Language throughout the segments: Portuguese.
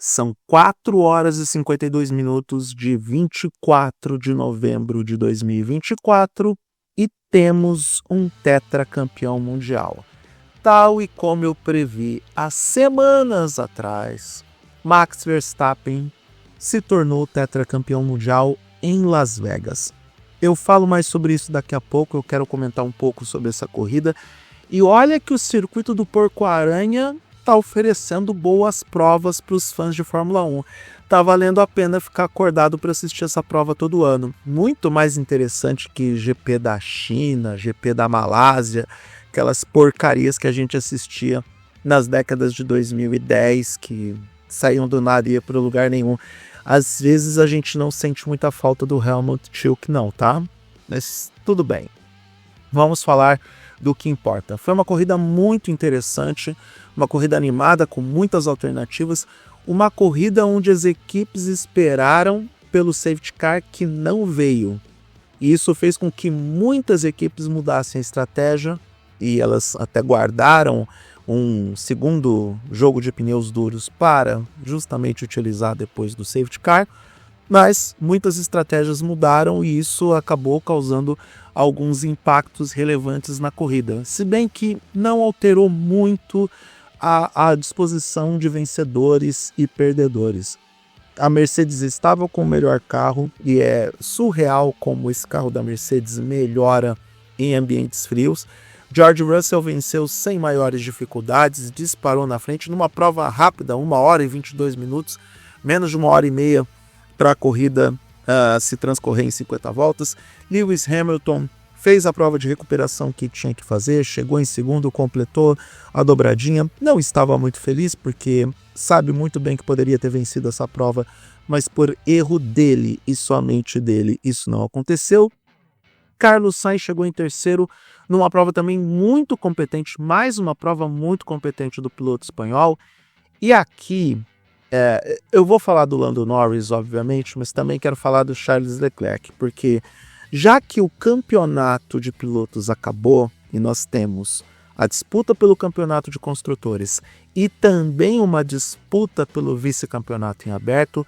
São 4 horas e 52 minutos de 24 de novembro de 2024 e temos um tetracampeão mundial. Tal e como eu previ há semanas atrás, Max Verstappen se tornou tetracampeão mundial em Las Vegas. Eu falo mais sobre isso daqui a pouco, eu quero comentar um pouco sobre essa corrida. E olha que o circuito do Porco-Aranha está oferecendo boas provas para os fãs de Fórmula 1. Tá valendo a pena ficar acordado para assistir essa prova todo ano. Muito mais interessante que GP da China, GP da Malásia, aquelas porcarias que a gente assistia nas décadas de 2010, que saíam do nada e ia para lugar nenhum. Às vezes a gente não sente muita falta do Helmut Schilke não, tá? Mas tudo bem. Vamos falar do que importa. Foi uma corrida muito interessante, uma corrida animada com muitas alternativas, uma corrida onde as equipes esperaram pelo safety car que não veio. E isso fez com que muitas equipes mudassem a estratégia e elas até guardaram um segundo jogo de pneus duros para justamente utilizar depois do safety car, mas muitas estratégias mudaram e isso acabou causando alguns impactos relevantes na corrida, se bem que não alterou muito a disposição de vencedores e perdedores. A Mercedes estava com o melhor carro e é surreal como esse carro da Mercedes melhora em ambientes frios. George Russell venceu sem maiores dificuldades, disparou na frente numa prova rápida, 1 hora e 22 minutos, menos de 1 hora e meia para a corrida se transcorrer em 50 voltas. Lewis Hamilton fez a prova de recuperação que tinha que fazer, chegou em segundo, completou a dobradinha. Não estava muito feliz porque sabe muito bem que poderia ter vencido essa prova, mas por erro dele e somente dele isso não aconteceu. Carlos Sainz chegou em terceiro numa prova também muito competente, mais uma prova muito competente do piloto espanhol. E aqui eu vou falar do Lando Norris, obviamente, mas também quero falar do Charles Leclerc, porque já que o campeonato de pilotos acabou e nós temos a disputa pelo campeonato de construtores e também uma disputa pelo vice-campeonato em aberto,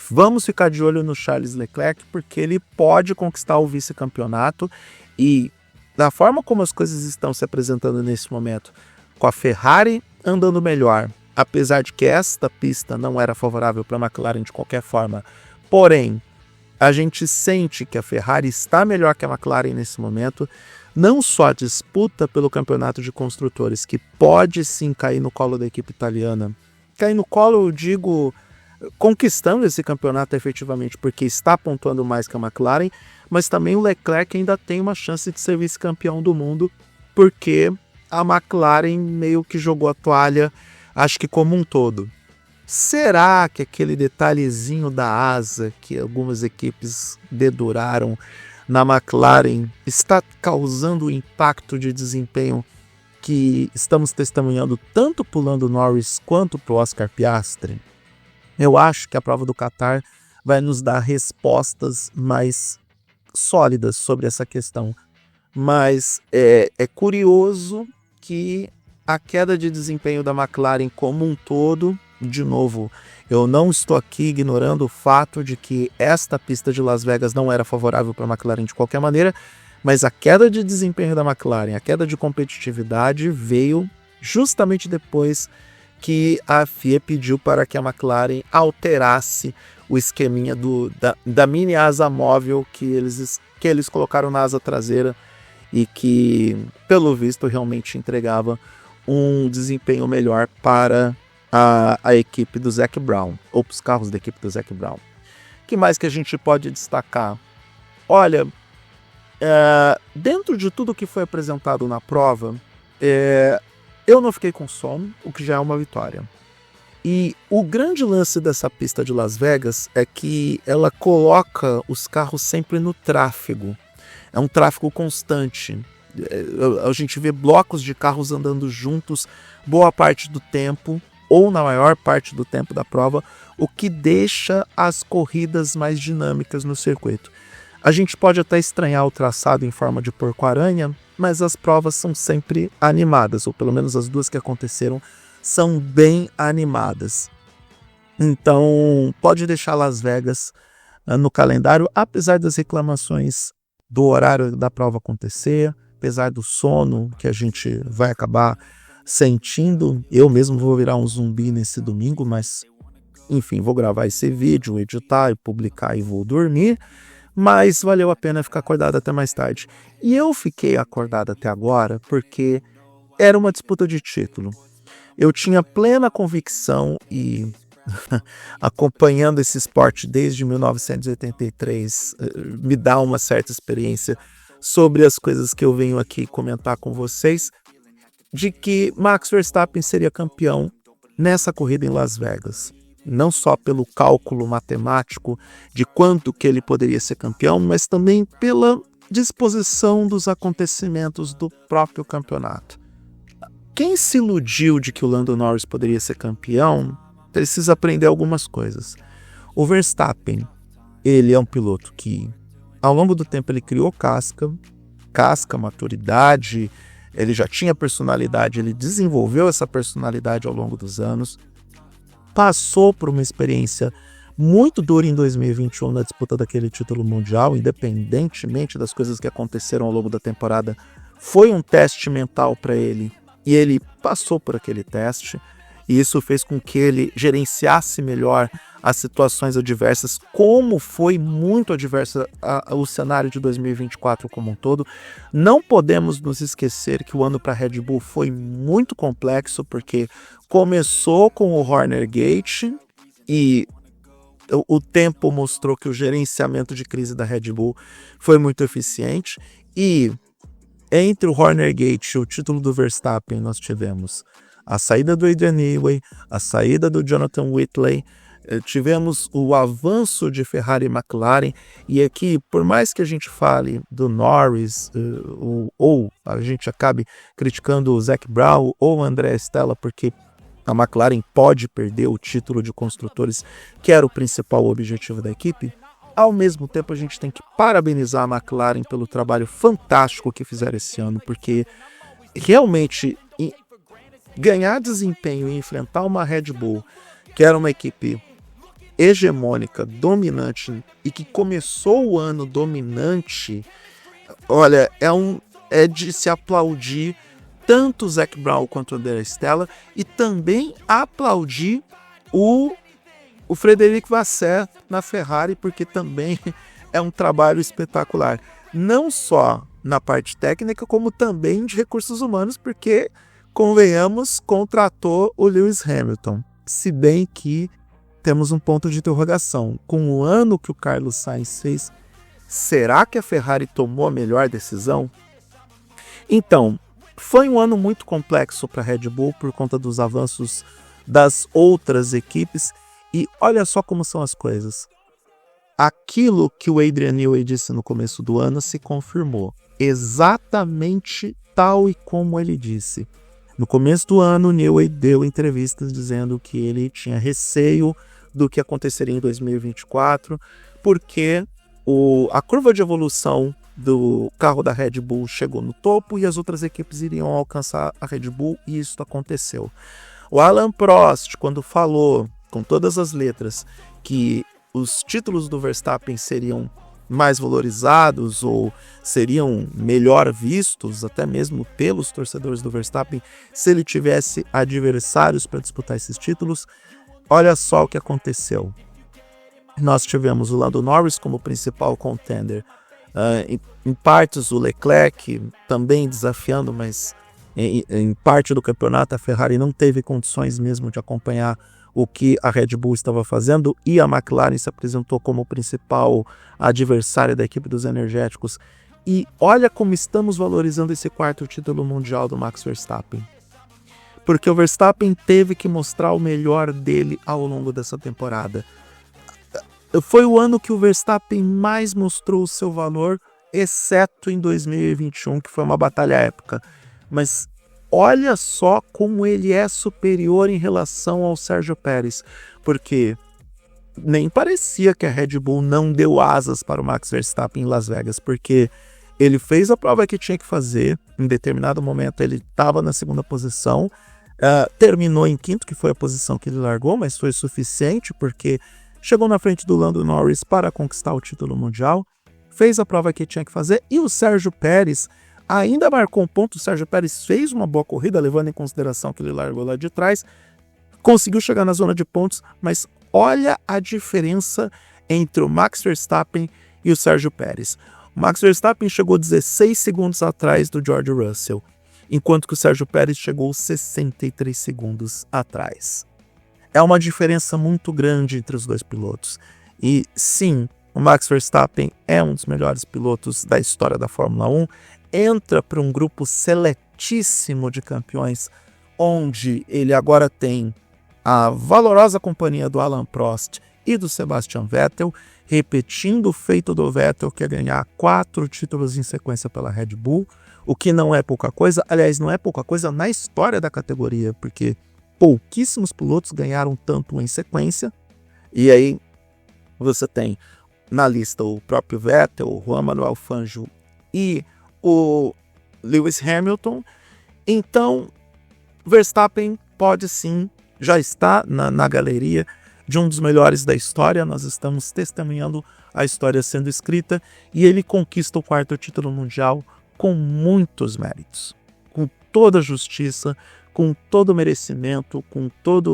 vamos ficar de olho no Charles Leclerc, porque ele pode conquistar o vice-campeonato e da forma como as coisas estão se apresentando nesse momento, com a Ferrari andando melhor, apesar de que esta pista não era favorável para a McLaren de qualquer forma, porém, a gente sente que a Ferrari está melhor que a McLaren nesse momento, não só a disputa pelo campeonato de construtores, que pode sim cair no colo da equipe italiana, cair no colo, eu digo, conquistando esse campeonato efetivamente, porque está pontuando mais que a McLaren, mas também o Leclerc ainda tem uma chance de ser vice-campeão do mundo, porque a McLaren meio que jogou a toalha, acho que como um todo. Será que aquele detalhezinho da asa que algumas equipes deduraram na McLaren está causando o impacto de desempenho que estamos testemunhando tanto para o Lando Norris quanto para o Oscar Piastri? Eu acho que a prova do Qatar vai nos dar respostas mais sólidas sobre essa questão. Mas é curioso que a queda de desempenho da McLaren como um todo, de novo, eu não estou aqui ignorando o fato de que esta pista de Las Vegas não era favorável para a McLaren de qualquer maneira, mas a queda de desempenho da McLaren, a queda de competitividade veio justamente depois que a FIA pediu para que a McLaren alterasse o esqueminha da mini asa móvel que eles colocaram na asa traseira e que, pelo visto, realmente entregava um desempenho melhor para a equipe do Zac Brown, ou para os carros da equipe do Zac Brown. O que mais que a gente pode destacar? Olha, dentro de tudo que foi apresentado na prova, eu não fiquei com sono, o que já é uma vitória. E o grande lance dessa pista de Las Vegas é que ela coloca os carros sempre no tráfego. É um tráfego constante. A gente vê blocos de carros andando juntos boa parte do tempo, ou na maior parte do tempo da prova, o que deixa as corridas mais dinâmicas no circuito. A gente pode até estranhar o traçado em forma de porco-aranha, mas as provas são sempre animadas, ou pelo menos as duas que aconteceram são bem animadas. Então, pode deixar Las Vegas no calendário, apesar das reclamações do horário da prova acontecer, apesar do sono que a gente vai acabar sentindo. Eu mesmo vou virar um zumbi nesse domingo, mas enfim, vou gravar esse vídeo, editar e publicar e vou dormir, mas valeu a pena ficar acordado até mais tarde. E eu fiquei acordado até agora porque era uma disputa de título. Eu tinha plena convicção e acompanhando esse esporte desde 1983 me dá uma certa experiência sobre as coisas que eu venho aqui comentar com vocês, de que Max Verstappen seria campeão nessa corrida em Las Vegas. Não só pelo cálculo matemático de quanto que ele poderia ser campeão, mas também pela disposição dos acontecimentos do próprio campeonato. Quem se iludiu de que o Lando Norris poderia ser campeão, precisa aprender algumas coisas. O Verstappen, ele é um piloto que, ao longo do tempo, ele criou casca, maturidade, ele já tinha personalidade, ele desenvolveu essa personalidade ao longo dos anos, passou por uma experiência muito dura em 2021 na disputa daquele título mundial, independentemente das coisas que aconteceram ao longo da temporada, foi um teste mental para ele, e ele passou por aquele teste, e isso fez com que ele gerenciasse melhor as situações adversas, como foi muito adversa o cenário de 2024 como um todo. Não podemos nos esquecer que o ano para a Red Bull foi muito complexo, porque começou com o Horner Gate e o tempo mostrou que o gerenciamento de crise da Red Bull foi muito eficiente, e entre o Horner Gate e o título do Verstappen nós tivemos a saída do Adrian Newey, a saída do Jonathan Whitley, tivemos o avanço de Ferrari e McLaren, e aqui, por mais que a gente fale do Norris, ou a gente acabe criticando o Zac Brown ou o André Stella, porque a McLaren pode perder o título de construtores, que era o principal objetivo da equipe, ao mesmo tempo a gente tem que parabenizar a McLaren pelo trabalho fantástico que fizeram esse ano, porque realmente ganhar desempenho e enfrentar uma Red Bull, que era uma equipe hegemônica, dominante, e que começou o ano dominante, olha, é de se aplaudir tanto o Zac Brown quanto o André Stella, e também aplaudir o Frederic Vasseur na Ferrari, porque também é um trabalho espetacular, não só na parte técnica, como também de recursos humanos, porque convenhamos, contratou o Lewis Hamilton. Se bem que temos um ponto de interrogação. Com o ano que o Carlos Sainz fez, será que a Ferrari tomou a melhor decisão? Então, foi um ano muito complexo para a Red Bull por conta dos avanços das outras equipes. E olha só como são as coisas. Aquilo que o Adrian Newey disse no começo do ano se confirmou. Exatamente tal e como ele disse. No começo do ano, Newey deu entrevistas dizendo que ele tinha receio do que aconteceria em 2024, porque a curva de evolução do carro da Red Bull chegou no topo e as outras equipes iriam alcançar a Red Bull, e isso aconteceu. O Alain Prost, quando falou com todas as letras que os títulos do Verstappen seriam mais valorizados ou seriam melhor vistos, até mesmo pelos torcedores do Verstappen, se ele tivesse adversários para disputar esses títulos, olha só o que aconteceu. Nós tivemos o Lando Norris como principal contender, em partes o Leclerc também desafiando, mas em parte do campeonato a Ferrari não teve condições mesmo de acompanhar o que a Red Bull estava fazendo, e a McLaren se apresentou como principal adversária da equipe dos energéticos. E olha como estamos valorizando esse quarto título mundial do Max Verstappen. Porque o Verstappen teve que mostrar o melhor dele ao longo dessa temporada. Foi o ano que o Verstappen mais mostrou o seu valor, exceto em 2021, que foi uma batalha épica. Mas olha só como ele é superior em relação ao Sérgio Pérez, porque nem parecia que a Red Bull não deu asas para o Max Verstappen em Las Vegas, porque ele fez a prova que tinha que fazer, em determinado momento ele estava na segunda posição, terminou em quinto, que foi a posição que ele largou, mas foi suficiente porque chegou na frente do Lando Norris para conquistar o título mundial, fez a prova que tinha que fazer, e o Sérgio Pérez ainda marcou um ponto. O Sérgio Pérez fez uma boa corrida, levando em consideração que ele largou lá de trás, conseguiu chegar na zona de pontos, mas olha a diferença entre o Max Verstappen e o Sérgio Pérez. O Max Verstappen chegou 16 segundos atrás do George Russell, enquanto que o Sérgio Pérez chegou 63 segundos atrás. É uma diferença muito grande entre os dois pilotos. E sim, o Max Verstappen é um dos melhores pilotos da história da Fórmula 1, entra para um grupo seletíssimo de campeões, onde ele agora tem a valorosa companhia do Alain Prost e do Sebastian Vettel, repetindo o feito do Vettel, que é ganhar 4 títulos em sequência pela Red Bull, o que não é pouca coisa. Aliás, não é pouca coisa na história da categoria, porque pouquíssimos pilotos ganharam tanto em sequência. E aí você tem na lista o próprio Vettel, o Juan Manuel Fangio e o Lewis Hamilton. Então, Verstappen pode sim, já está na galeria de um dos melhores da história. Nós estamos testemunhando a história sendo escrita, e ele conquista o 4º título mundial com muitos méritos, com toda a justiça, com todo o merecimento, com toda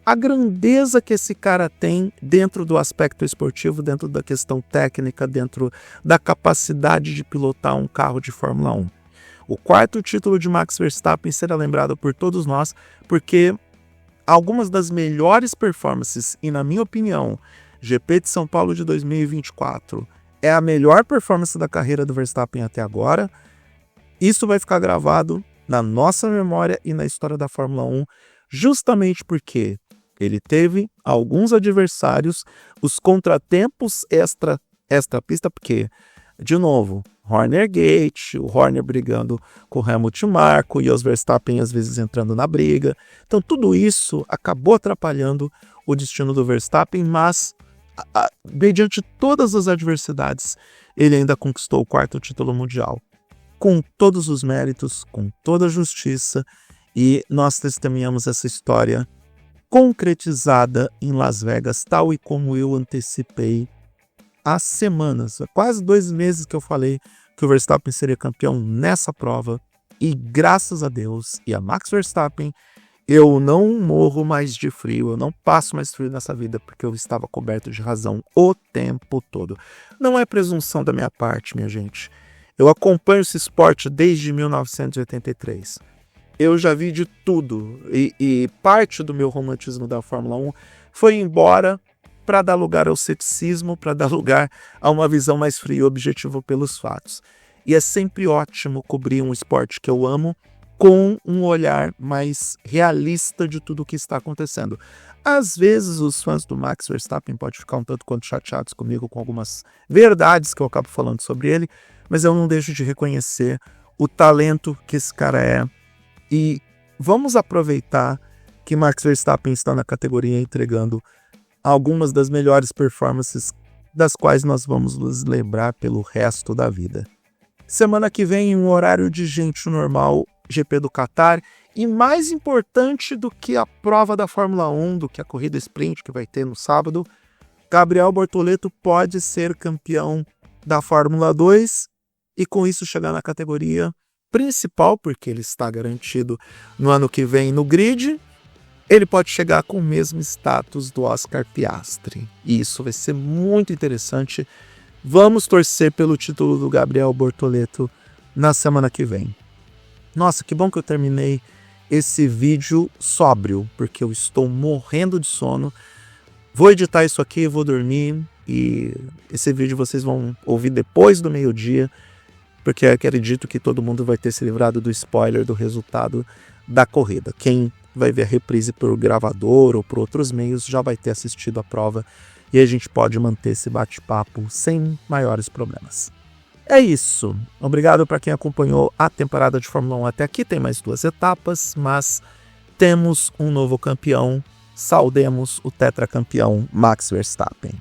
a grandeza que esse cara tem dentro do aspecto esportivo, dentro da questão técnica, dentro da capacidade de pilotar um carro de Fórmula 1. O 4º título de Max Verstappen será lembrado por todos nós, porque algumas das melhores performances, e na minha opinião, GP de São Paulo de 2024 é a melhor performance da carreira do Verstappen até agora. Isso vai ficar gravado na nossa memória e na história da Fórmula 1, justamente porque ele teve alguns adversários, os contratempos extra-pista, porque, de novo, Horner Gate, o Horner brigando com o Helmut Marko e os Verstappen às vezes entrando na briga. Então tudo isso acabou atrapalhando o destino do Verstappen, mas mediante todas as adversidades, ele ainda conquistou o 4º título mundial, com todos os méritos, com toda a justiça, e nós testemunhamos essa história concretizada em Las Vegas, tal e como eu antecipei há semanas, há quase 2 meses que eu falei que o Verstappen seria campeão nessa prova, e graças a Deus e a Max Verstappen, eu não morro mais de frio, eu não passo mais frio nessa vida, porque eu estava coberto de razão o tempo todo. Não é presunção da minha parte, minha gente. Eu acompanho esse esporte desde 1983. Eu já vi de tudo, e parte do meu romantismo da Fórmula 1 foi embora para dar lugar ao ceticismo, para dar lugar a uma visão mais fria e objetiva pelos fatos. E é sempre ótimo cobrir um esporte que eu amo com um olhar mais realista de tudo o que está acontecendo. Às vezes os fãs do Max Verstappen podem ficar um tanto quanto chateados comigo com algumas verdades que eu acabo falando sobre ele, mas eu não deixo de reconhecer o talento que esse cara é. E vamos aproveitar que Max Verstappen está na categoria entregando algumas das melhores performances, das quais nós vamos nos lembrar pelo resto da vida. Semana que vem, em um horário de gente normal, GP do Qatar, e mais importante do que a prova da Fórmula 1, do que a corrida sprint que vai ter no sábado, Gabriel Bortoleto pode ser campeão da Fórmula 2 e com isso chegar na categoria principal, porque ele está garantido no ano que vem no grid. Ele pode chegar com o mesmo status do Oscar Piastri. E isso vai ser muito interessante. Vamos torcer pelo título do Gabriel Bortoleto na semana que vem. Nossa, que bom que eu terminei esse vídeo sóbrio, porque eu estou morrendo de sono. Vou editar isso aqui, vou dormir, e esse vídeo vocês vão ouvir depois do meio-dia, porque eu acredito que todo mundo vai ter se livrado do spoiler do resultado da corrida. Quem vai ver a reprise por gravador ou por outros meios já vai ter assistido a prova, e a gente pode manter esse bate-papo sem maiores problemas. É isso. Obrigado para quem acompanhou a temporada de Fórmula 1 até aqui. Tem mais 2 etapas, mas temos um novo campeão. Saudemos o tetracampeão Max Verstappen.